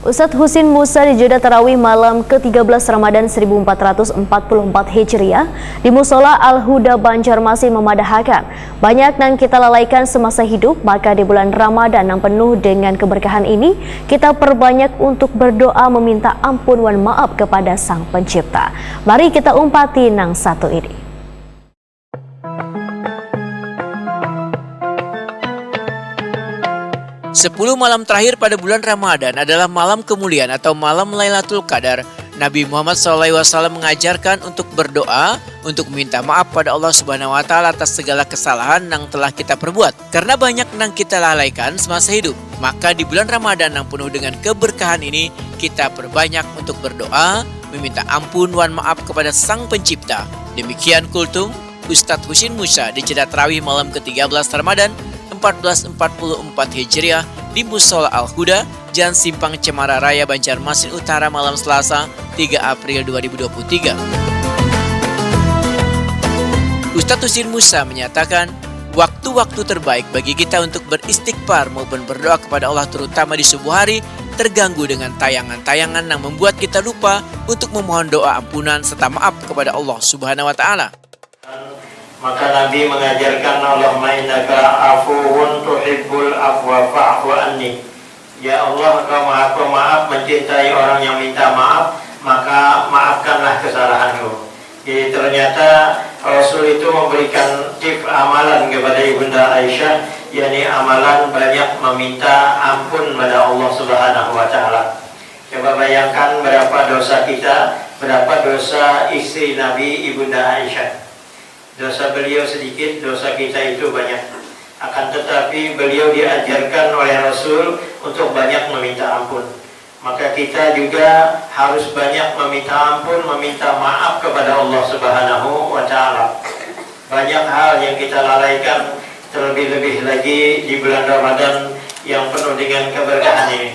Ustadz Husin Musa di Jeddah Tarawih malam ke-13 Ramadan 1444 Hijriah di Musola Al-Huda Banjarmasin memadahkan banyak yang kita lalaikan semasa hidup, maka di bulan Ramadan yang penuh dengan keberkahan ini kita perbanyak untuk berdoa meminta ampun dan maaf kepada Sang Pencipta. Mari kita umpati nang satu ini. Sepuluh malam terakhir pada bulan Ramadan adalah malam kemuliaan atau malam Lailatul Qadar. Nabi Muhammad SAW mengajarkan untuk berdoa, untuk meminta maaf pada Allah Subhanahu Wa Taala atas segala kesalahan yang telah kita perbuat. Karena banyak yang kita lalaikan semasa hidup, maka di bulan Ramadan yang penuh dengan keberkahan ini kita perbanyak untuk berdoa, meminta ampun dan maaf kepada Sang Pencipta. Demikian kultum Ustadz Husin Musa di Jeddah Tarawih malam ke-13 Ramadan 1444 Hijriah di Musola Al-Huda, Jalan Simpang Cemara Raya, Banjarmasin Utara malam Selasa 3 April 2023. Ustadz Husin Musa menyatakan, waktu-waktu terbaik bagi kita untuk beristighfar maupun berdoa kepada Allah terutama di subuh hari terganggu dengan tayangan-tayangan yang membuat kita lupa untuk memohon doa ampunan serta maaf kepada Allah Subhanahu Wa Taala. Maka Nabi mengajarkan Allahumma innaka afuwun tuhibbul afwa fa'fu anni. Ya Allah, Engkau Maha Pemaaf, mencintai orang yang minta maaf, maka maafkanlah kesalahanku. Jadi ternyata Rasul itu memberikan tip amalan kepada Ibunda Aisyah, yakni amalan banyak meminta ampun pada Allah Subhanahu Wa Taala. Coba bayangkan berapa dosa kita, berapa dosa istri Nabi Ibunda Aisyah. Dosa beliau sedikit, dosa kita itu banyak. Akan tetapi beliau diajarkan oleh Rasul untuk banyak meminta ampun. Maka kita juga harus banyak meminta ampun, meminta maaf kepada Allah Subhanahu Wa Taala. Banyak hal yang kita lalaikan, terlebih-lebih lagi di bulan Ramadan yang penuh dengan keberkahan ini.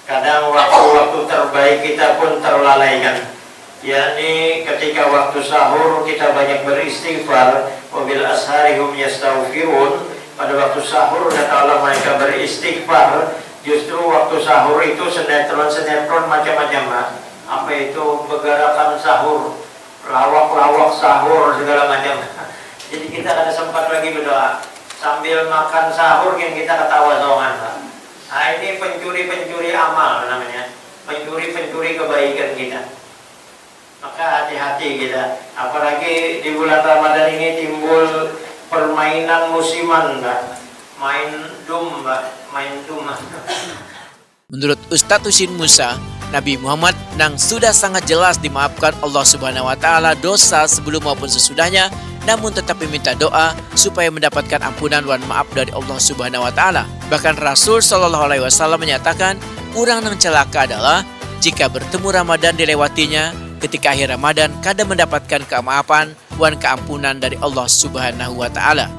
Kadang waktu-waktu terbaik kita pun terlalaikan. yakni ketika waktu sahur kita banyak beristighfar, wabil asharihum yastaghfirun. Pada waktu sahur kata Allah mereka beristighfar. Justru waktu sahur itu sinetron macam-macam, apa itu pergerakan sahur, lawak-lawak sahur segala macam. Jadi kita ada sempat lagi berdoa sambil makan sahur yang kita ketawa zongan. Nah ini pencuri-pencuri amal namanya, pencuri-pencuri kebaikan kita. Maka hati-hati kita, apalagi di bulan Ramadan ini timbul permainan musiman, main dum. Menurut Ustadz Husin Musa, Nabi Muhammad yang sudah sangat jelas dimaafkan Allah Subhanahu Wa Taala dosa sebelum maupun sesudahnya, namun tetap meminta doa supaya mendapatkan ampunan dan maaf dari Allah Subhanahu Wa Taala. Bahkan Rasul Shallallahu Alaihi Wasallam menyatakan, orang yang celaka adalah jika bertemu Ramadan dilewatinya, ketika akhir Ramadan kadang mendapatkan kemaafan dan keampunan dari Allah Subhanahu Wa Taala.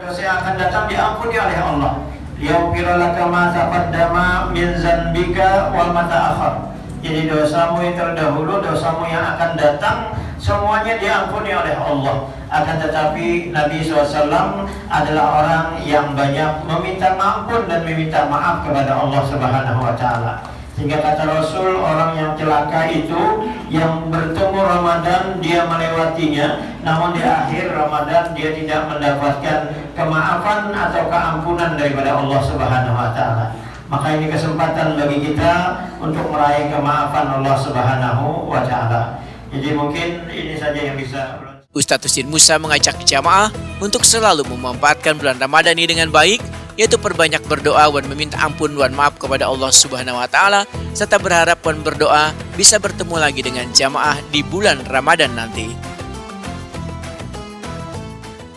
Dosa yang akan datang diampuni oleh Allah. Yaghfir laka ma taqaddama min zanbika wal ma ta'akhkhar. Jadi dosamu yang terdahulu, dosamu yang akan datang, semuanya diampuni oleh Allah. Akan tetapi Nabi SAW adalah orang yang banyak meminta ampun dan meminta maaf kepada Allah Subhanahu Wa Taala. Sehingga kata Rasul, orang yang celaka itu yang bertemu Ramadan dia melewatinya, namun di akhir Ramadan dia tidak mendapatkan kemaafan atau keampunan daripada Allah Subhanahu Wa Taala. Maka ini kesempatan bagi kita untuk meraih kemaafan Allah Subhanahu Wa Taala. Jadi mungkin ini saja yang bisa. Ustadz Husin Musa mengajak jamaah untuk selalu memanfaatkan bulan Ramadan ini dengan baik, yaitu perbanyak berdoa dan meminta ampun dan maaf kepada Allah Subhanahu Wa Taala, serta berharap dan berdoa bisa bertemu lagi dengan jamaah di bulan Ramadan nanti.